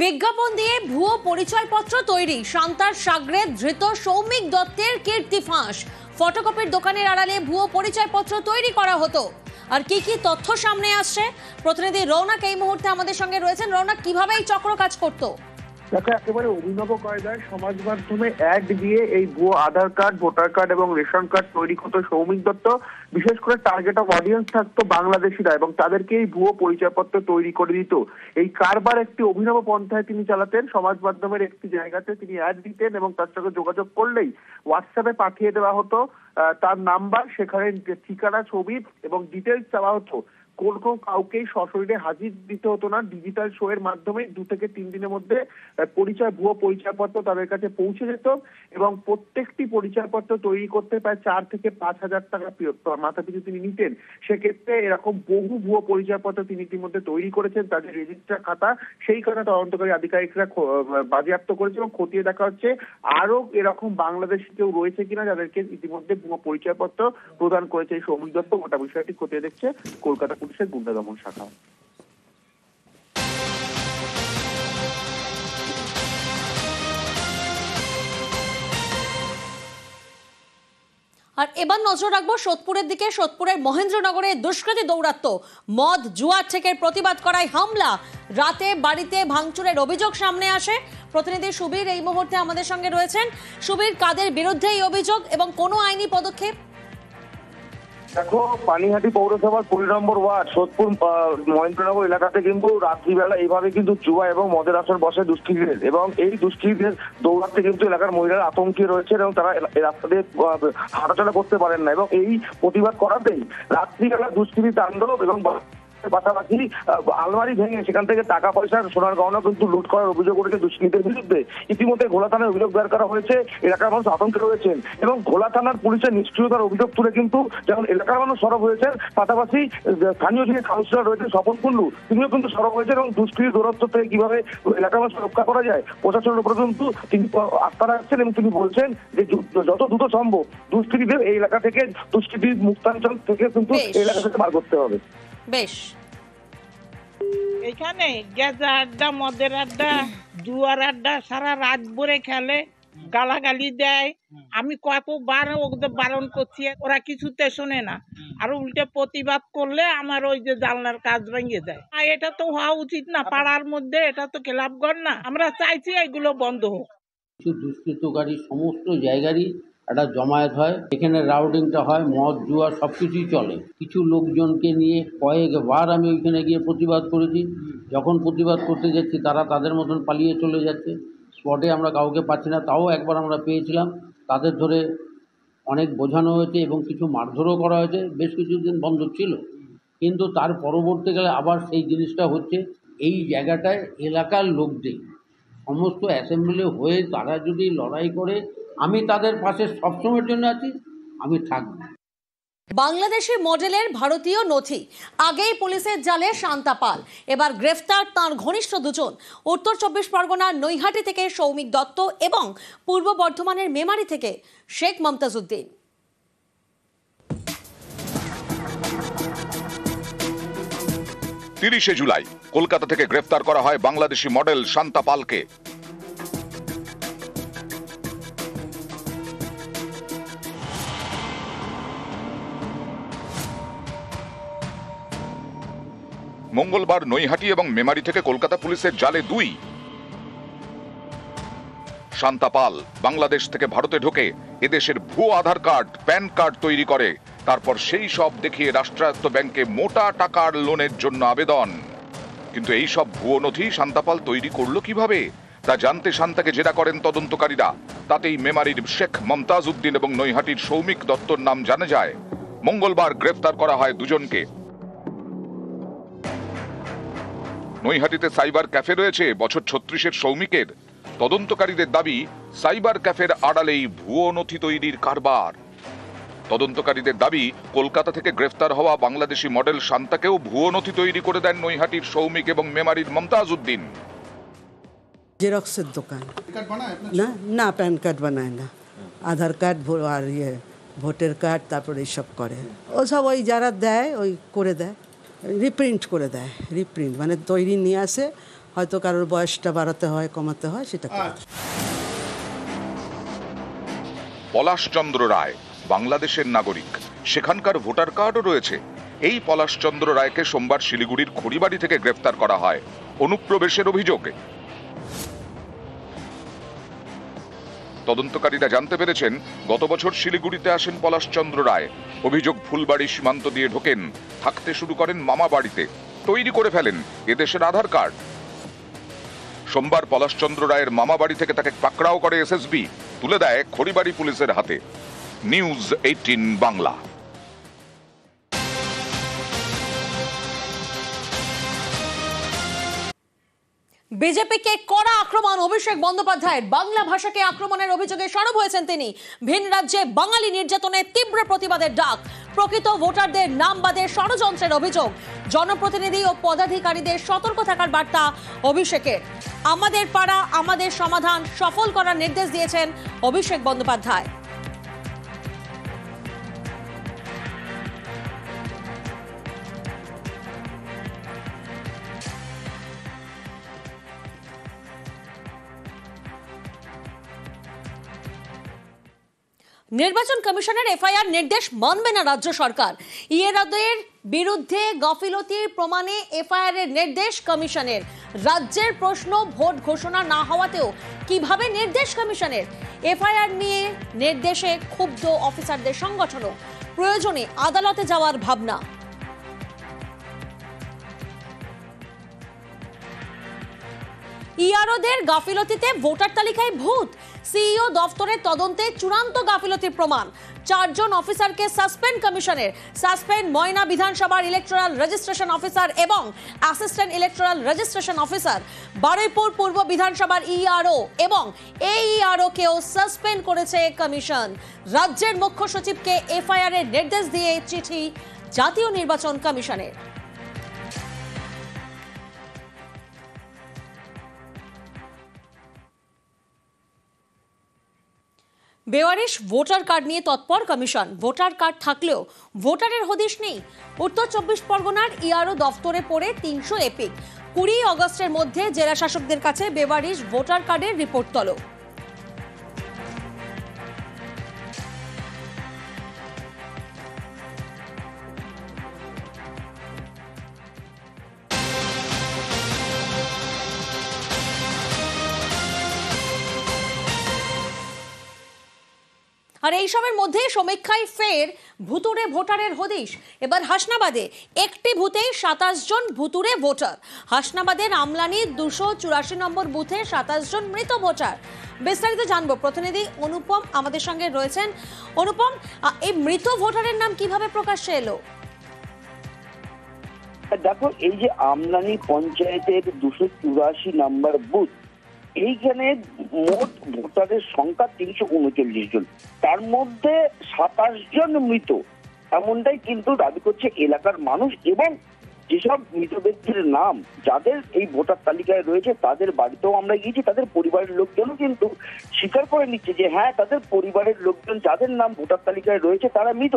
বিজ্ঞাপন দিয়ে ভুয়ো পরিচয়পত্র তৈরি, শান্তার সাগরে ধৃত সৌমিক দত্তের কীর্তি ফাঁস। ফটোকপির দোকানের আড়ালে ভুয়ো পরিচয়পত্র তৈরি করা হতো। আর কি কি তথ্য সামনে আসছে, প্রতিনিধি রৌনক এই মুহূর্তে আমাদের সঙ্গে রয়েছেন। রৌনক, কিভাবে এই চক্র কাজ করতো? দেখো, একেবারে অভিনব কায়দায় সমাজ মাধ্যমে অ্যাড দিয়ে এই ভুয়ো আধার কার্ড, ভোটার কার্ড এবং রেশন কার্ড তৈরি করতো সৌমিক দত্ত। বিশেষ করে টার্গেট অফ অডিয়েন্স থাকতো বাংলাদেশিরা এবং তাদেরকে এই ভুয়ো পরিচয়পত্র তৈরি করে দিত। এই কারবার একটি অভিনব পন্থায় তিনি চালাতেন। সমাজ মাধ্যমের একটি জায়গাতে তিনি অ্যাড দিতেন এবং তার সঙ্গে যোগাযোগ করলেই হোয়াটসঅ্যাপে পাঠিয়ে দেওয়া হতো তার নাম্বার, সেখানে ঠিকানা, ছবি এবং ডিটেলস চাওয়া হতো। কোন কাউকেই সশরীরে হাজির দিতে হতো না। ডিজিটাল শো এর মাধ্যমে 2 থেকে 3 দিনের মধ্যে ভুয়ো পরিচয়পত্র তাদের কাছে পৌঁছে যেত এবং প্রত্যেকটি পরিচয়পত্র তৈরি করতে প্রায় 4 থেকে 5 হাজার টাকা মাথাপিছু তিনি নিতেন। সেক্ষেত্রে এরকম বহু ভুয়ো পরিচয়পত্র তিনি ইতিমধ্যে তৈরি করেছেন। তাদের রেজিস্টার খাতা, সেই খাতা তদন্তকারী আধিকারিকরা বাজেয়াপ্ত করেছে এবং খতিয়ে দেখা হচ্ছে আরো এরকম বাংলাদেশি কেউ রয়েছে কিনা যাদেরকে ইতিমধ্যে ভুয়ো পরিচয়পত্র প্রদান করেছে এই সৌমিক দত্ত। গোটা বিষয়টি খতিয়ে দেখছে কলকাতা পুলিশের গুন্ডা দমন শাখা। আর এবার নজর রাখবো সোদপুরের দিকে। সোদপুরের মহেন্দ্রনগরে দুষ্কৃতী দৌরাত্ম্য, মদ জুয়ার থেকে প্রতিবাদ করায় হামলা, রাতে বাড়িতে ভাঙচুরের অভিযোগ সামনে আসে। প্রতিনিধি সুবীর এই মুহূর্তে আমাদের সঙ্গে রয়েছেন। সুবীর, কাদের বিরুদ্ধে এই অভিযোগ এবং কোনো আইনি পদক্ষেপ? দেখো, পানিহাটি পৌরসভার 20 নম্বর ওয়ার্ড সোদপুর মহেন্দ্রনগর এলাকাতে কিন্তু রাত্রিবেলা এইভাবে কিন্তু জুয়া এবং মদের আসর বসে দুষ্কৃতীদের, এবং এই দুষ্কৃতীদের দৌড়াতে কিন্তু এলাকার মহিলারা আতঙ্কে রয়েছেন এবং তারা রাস্তা দিয়ে হাঁটাচলা করতে পারেন না। এবং এই প্রতিবাদ করাতেই রাত্রিবেলা দুষ্কৃতী তাণ্ডব এবং পাশাপাশি আলমারি ভেঙে সেখান থেকে টাকা পয়সা, সোনার গহনা কিন্তু লুট করার অভিযোগ উঠেছে দুষ্কৃতীদের বিরুদ্ধে। ইতিমধ্যে ঘোলা থানায় অভিযোগ দায়ের করা হয়েছে। এলাকার মানুষ আতঙ্কে রয়েছেন এবং ঘোলা থানার পুলিশের নিষ্ক্রিয়তার অভিযোগ তুলে কিন্তু যেমন এলাকার মানুষ সরব হয়েছেন, পাশাপাশি স্থানীয় যিনি কাউন্সিলর রয়েছেন স্বপন কুন্ডু, তিনিও কিন্তু সরব হয়েছেন এবং দুষ্কৃতী দৌরাত্ম্য থেকে কিভাবে এলাকার মানুষ রক্ষা করা যায় প্রশাসনের উপরে কিন্তু তিনি আস্থা রাখছেন এবং তিনি বলছেন যে যত দ্রুত সম্ভব দুষ্কৃতীদের এই এলাকা থেকে, দুষ্কৃতীর মুক্তাঞ্চল থেকে কিন্তু এই এলাকা থেকে বার করতে হবে। বেশ, এখানে গেজা আড্ডা, মদের আড্ডা, জুয়ার আড্ডা, সারা রাত ভরে খেলে, গালাগালি দেয়। আমি কতবার ওদের বারণ করছি, ওরা কিছুতে শোনে না। আর উল্টে প্রতিবাদ করলে আমার ওই যে জানলার কাজ ভেঙে যায়। এটা তো হওয়া উচিত না পাড়ার মধ্যে, এটা তো খেলাপগড় না। আমরা চাইছি এগুলো বন্ধ হোক। কিছু দুষ্কৃতকারী সমস্ত জায়গারই একটা জমায়েত হয়, এখানে রাউডিংটা হয়, মদ জুয়া সব কিছুই চলে। কিছু লোকজনকে নিয়ে কয়েকবার আমি ওইখানে গিয়ে প্রতিবাদ করেছি। যখন প্রতিবাদ করতে যাচ্ছি তারা তাদের মতন পালিয়ে চলে যাচ্ছে। স্পটে আমরা কাউকে পাচ্ছি না। তাও একবার আমরা পেয়েছিলাম, তাদের ধরে অনেক বোঝানো হয়েছে এবং কিছু মারধরও করা হয়েছে। বেশ কিছুদিন বন্ধ ছিল, কিন্তু তার পরবর্তীকালে আবার সেই জিনিসটা হচ্ছে। এই জায়গাটায় এলাকার লোকদের সমস্ত অ্যাসেম্বলি হয়ে তারা যদি লড়াই করে, আমি তাদের পাশে সবসময়ের জন্য আছি, আমি থাকব। বাংলাদেশি মডেলের ভারতীয় নথি, আগেই পুলিশের জালে শান্তা পাল, এবার গ্রেফতার তাঁর ঘনিষ্ঠ দুজন। উত্তর 24 পরগনার নৈহাটি থেকে সৌমিক দত্ত এবং পূর্ব বর্ধমানের মেমারি থেকে শেখ মমতাজ উদ্দিন। 30শে জুলাই কলকাতা থেকে গ্রেফতার করা হয় বাংলাদেশি মডেল শান্তা পালকে। মঙ্গলবার নৈহাটি এবং মেমারি থেকে কলকাতা পুলিশের জালে 2। শান্তা পাল বাংলাদেশ থেকে ভারতে ঢোকে এদেশের ভুয়ো আধার কার্ড, প্যান কার্ড তৈরি করে, তারপর সেই সব দেখিয়ে রাষ্ট্রায়ত্ত ব্যাংকে মোটা টাকার লোনের জন্য আবেদন। কিন্তু এই সব ভুয়ো নথি শান্তা পাল তৈরি করলো কিভাবে তা জানতে শান্তাকে জেরা করেন তদন্তকারীরা। তাতেই মেমারির শেখ মমতাজ উদ্দিন এবং নৈহাটির সৌমিক দত্তর নাম জানা যায়। মঙ্গলবার গ্রেফতার করা হয় দুজনকে। নৈহাটিতে সাইবার ক্যাফে রয়েছে বছর 36-এর সৌমিকের। তদন্তকারীদের দাবি সাইবার ক্যাফের আড়ালেই ভুয়ো নথি তৈরির কারবার। তদন্তকারীদের দাবি কলকাতা থেকে গ্রেফতার হওয়া বাংলাদেশি মডেল শান্তাকেও ভুয়ো নথি তৈরি করে দেন নৈহাটির সৌমিক এবং মেমারির মমতাজ উদ্দিন। জেরক্সের দোকান না, না প্যান কার্ড বানায় না, আধার কার্ড আর ভোটার কার্ড, তারপরে এইসব করে। ওসব ওই যারা দেয় ওই করে দেয়, রিপ্রিন্ট করে দেয়। রিপ্রিন্ট মানে তৈরি নিয়ে আসে, হয়তো কারোর বয়সটা বাড়াতে হয় কমাতে হয় সেটা করে। পলাশচন্দ্র রায় বাংলাদেশের নাগরিক, সেখানকার ভোটার কার্ডও রয়েছে। এই পলাশচন্দ্র রায়কে সোমবার শিলিগুড়ির খড়িবাড়ি থেকে গ্রেফতার করা হয় অনুপ্রবেশের অভিযোগে। তদন্তকারীরা জানতে পেরেছেন গত বছর শিলিগুড়িতে আসেন পলাশচন্দ্র রায়। অভিযোগ ফুলবাড়ি সীমান্ত দিয়ে ঢোকেন, থাকতে শুরু করেন মামা বাড়িতে, তৈরি করে ফেলেন এদেশের আধার কার্ড। সোমবার পলাশচন্দ্র রায়ের মামা বাড়ি থেকে তাকে পাকড়াও করে এসএসবি, তুলে দেয় খড়িবাড়ি পুলিশের হাতে। নিউজ 18 বাংলা। বিজেপিকে কড়া আক্রমণ অভিষেক বন্দ্যোপাধ্যায়ের। বাংলা ভাষাকে আক্রমণের অভিযোগে সরব হয়েছেন তিনি। ভিন রাজ্যে বাঙালি নির্যাতনের তীব্র প্রতিবাদের ডাক, প্রকৃত ভোটারদের নাম বাদে ষড়যন্ত্রের অভিযোগ, জনপ্রতিনিধি ও পদাধিকারীদের সতর্ক থাকার বার্তা অভিষেকের। আমাদের পাড়া আমাদের সমাধান সফল করার নির্দেশ দিয়েছেন অভিষেক বন্দ্যোপাধ্যায়। নির্বাচন কমিশনের এফআইআর নির্দেশ মানবে না রাজ্য সরকার। ইয়েরাদের বিরুদ্ধে গাফিলতির প্রমাণে এফআইআর এর নির্দেশ কমিশনের। রাজ্যের প্রশ্ন, ভোট ঘোষণা না হওয়াতেও কিভাবে নির্দেশ কমিশনের? এফআইআর নিয়ে নির্দেশে ক্ষুব্ধ অফিসারদের সংগঠনও, প্রয়োজনে আদালতে যাওয়ার ভাবনা। ইআরওদের গাফিলতিতে ভোটার তালিকায় ভূত, সিইও দফতরের তদন্তে চূড়ান্ত গাফিলতির প্রমাণ। 4 জন অফিসারকে সাসপেন্ড কমিশনের। সাসপেন্ড ময়না বিধানসভার ইলেকট্রাল রেজিস্ট্রেশন অফিসার এবং assistant electoral registration officer. Baruipur পূর্ব বিধানসভার ইআরও এবং এইআরও কেও সাসপেন্ড করেছে কমিশন। রাজ্যের মুখ্য সচিবকে এফআইআর এর নির্দেশ দিয়ে চিঠি জাতীয় নির্বাচন কমিশনের। বেওয়ারিশ ভোটার কার্ড নিয়ে তৎপর কমিশন। ভোটার কার্ড থাকলেও ভোটারের হদিশ নেই। উত্তর 24 পরগনার ইআরও দফতরে পড়ে 300 এপিক। 20 অগস্টের মধ্যে জেলা শাসকদের কাছে বেওয়ারিশ ভোটার কার্ডের রিপোর্ট তলব। আর এইসবের মধ্যে সমীক্ষায় ফের ভুতুড়ে ভোটারের হদিশ। এবার হাসনাবাদে একটি বুথেই 27 জন ভুতুড়ে ভোটার। হাসনাবাদের আমলানি 284 নম্বর বুথে 27 জন মৃত ভোটার। বিস্তারিত জানবো, প্রতিনিধি অনুপম আমাদের সঙ্গে রয়েছেন। অনুপম, এই মৃত ভোটারের নাম কিভাবে প্রকাশ্যে এলো? দেখো, এই যে আমলানি পঞ্চায়েতের 284 নাম্বার বুথ, এইখানে মোট ভোটারের সংখ্যা 339 জন, তার মধ্যে 27 জন মৃত, এমনটাই কিন্তু দাবি করছে এলাকার মানুষ। এবং যেসব মৃত ব্যক্তির নাম যাদের এই ভোটার তালিকায় রয়েছে তাদের বাড়িতেও আমরা গিয়েছি, তাদের পরিবারের লোকজনও কিন্তু স্বীকার করে নিচ্ছে যে হ্যাঁ, তাদের পরিবারের লোকজন যাদের নাম ভোটার তালিকায় রয়েছে তারা মৃত।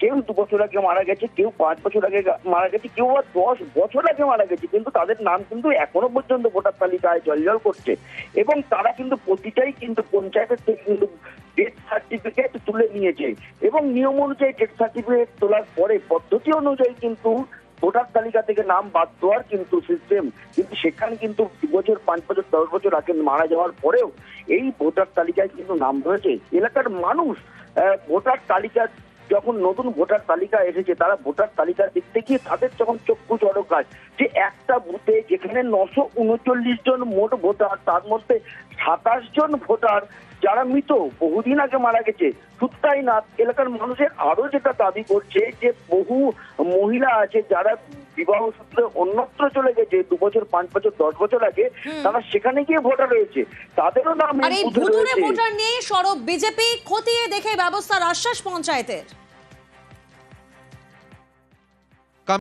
কেউ 2 বছর আগে মারা গেছে, কেউ 5 বছর আগে মারা গেছে, কেউ 10 বছর আগে মারা গেছে, কিন্তু তাদের নাম কিন্তু এখনো পর্যন্ত ভোটার তালিকায় জলজল করছে। এবং তারা কিন্তু প্রতিটাই কিন্তু পঞ্চায়েতের থেকে কিন্তু ডেথ সার্টিফিকেট তুলে নিয়েছে। এবং নিয়ম অনুযায়ী ডেথ সার্টিফিকেট তোলার পরে পদ্ধতি অনুযায়ী কিন্তু ভোটার তালিকা থেকে নাম বাদ দেওয়ার কিন্তু সিস্টেম, কিন্তু সেখানে কিন্তু 2 বছর 5 বছর 10 বছর আগে মারা যাওয়ার পরেও এই ভোটার তালিকায় কিন্তু নাম রয়েছে। এলাকার মানুষ ভোটার তালিকা যখন নতুন ভোটার তালিকা এসেছে, তারা ভোটার তালিকা দেখতে গিয়ে তাদের যখন চক্ষু চড়কায় যে একটা বুথে যেখানে 939 জন মোট ভোটার, তার মধ্যে 27 জন ভোটার যারা মৃত, বহুদিন আগে মারা গেছে। শুধু তাই না, এলাকার মানুষের আরো যেটা দাবি করছে যে বহু মহিলা আছে যারা বিবাহ সূত্রে অন্যত্র চলে গেছে 2 বছর 5 বছর 10 বছর আগে, তারা সেখানে গিয়ে ভোটার রয়েছে, তাদেরও নাম আর এই ভুতুড়ে ভোটার নিয়ে সরব বিজেপি, খতিয়ে দেখে ব্যবস্থার আশ্বাস পঞ্চায়েতের।